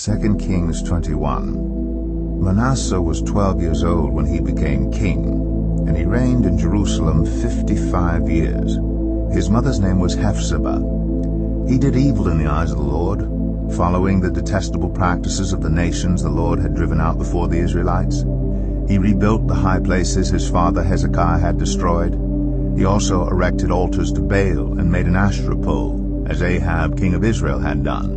2 Kings 21. Manasseh was 12 years old when he became king, and he reigned in Jerusalem 55 years. His mother's name was Hephzibah. He did evil in the eyes of the Lord, following the detestable practices of the nations the Lord had driven out before the Israelites. He rebuilt the high places his father Hezekiah had destroyed. He also erected altars to Baal and made an Asherah pole, as Ahab king of Israel had done.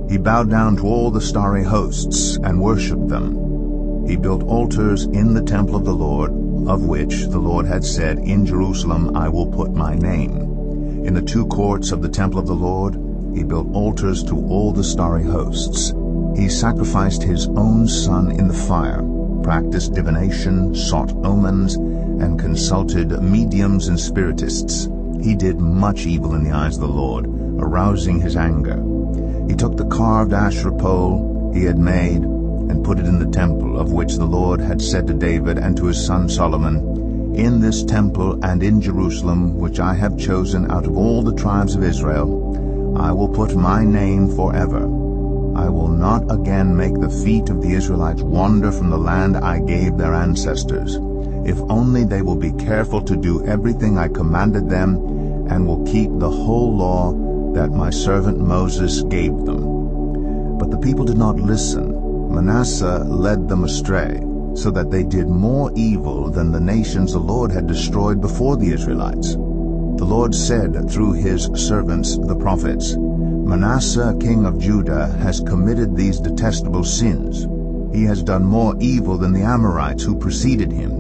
He bowed down to all the starry hosts and worshipped them. He built altars in the temple of the Lord, of which the Lord had said, "In Jerusalem I will put my name." In the two courts of the temple of the Lord, he built altars to all the starry hosts. He sacrificed his own son in the fire, practiced divination, sought omens, and consulted mediums and spiritists. He did much evil in the eyes of the Lord, arousing his anger. He took the carved Asherah pole he had made and put it in the temple, of which the Lord had said to David and to his son Solomon, "In this temple and in Jerusalem, which I have chosen out of all the tribes of Israel, I will put my name forever. I will not again make the feet of the Israelites wander from the land I gave their ancestors, if only they will be careful to do everything I commanded them and will keep the whole law that my servant Moses gave them." But the people did not listen. Manasseh led them astray, so that they did more evil than the nations the Lord had destroyed before the Israelites. The Lord said through his servants the prophets, "Manasseh king of Judah has committed these detestable sins. He has done more evil than the Amorites who preceded him,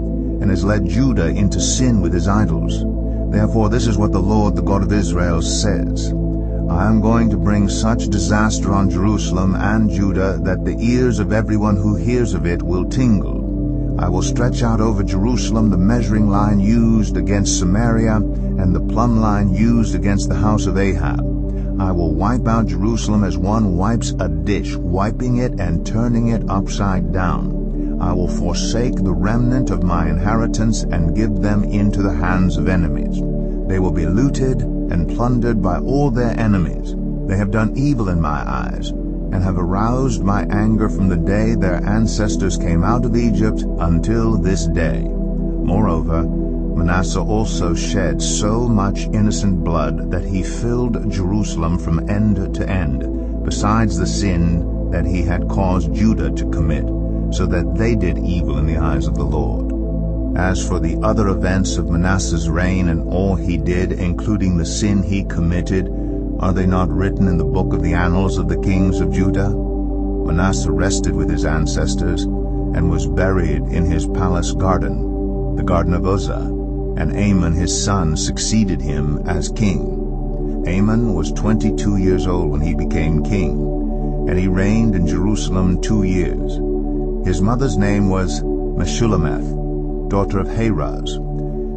and has led Judah into sin with his idols. Therefore this is what the Lord, the God of Israel, says, I am going to bring such disaster on Jerusalem and Judah that the ears of everyone who hears of it will tingle. I will stretch out over Jerusalem the measuring line used against Samaria and the plumb line used against the house of Ahab. I will wipe out Jerusalem as one wipes a dish, wiping it and turning it upside down. I will forsake the remnant of my inheritance and give them into the hands of enemies. They will be looted and plundered by all their enemies. They have done evil in my eyes, and have aroused my anger from the day their ancestors came out of Egypt until this day. Moreover, Manasseh also shed so much innocent blood that he filled Jerusalem from end to end, besides the sin that he had caused Judah to commit, so that they did evil in the eyes of the Lord. As for the other events of Manasseh's reign and all he did, including the sin he committed, are they not written in the book of the annals of the kings of Judah? Manasseh rested with his ancestors and was buried in his palace garden, the garden of Uzzah, and Amon his son succeeded him as king. Amon was 22 years old when he became king, and he reigned in Jerusalem 2 years. His mother's name was Meshullemeth, daughter of Haraz.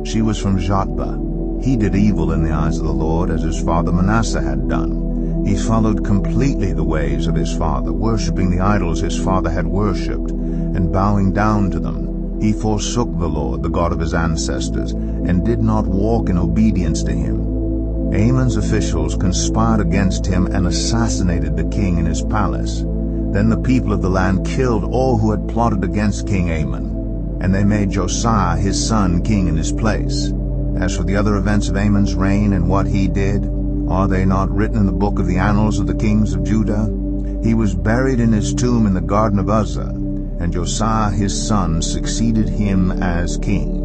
She was from Jotbah. He did evil in the eyes of the Lord, as his father Manasseh had done. He followed completely the ways of his father, worshipping the idols his father had worshipped, and bowing down to them. He forsook the Lord, the God of his ancestors, and did not walk in obedience to him. Amon's officials conspired against him and assassinated the king in his palace. Then the people of the land killed all who had plotted against King Amon, and they made Josiah his son king in his place. As for the other events of Amon's reign and what he did, are they not written in the book of the annals of the kings of Judah? He was buried in his tomb in the garden of Uzzah, and Josiah his son succeeded him as king.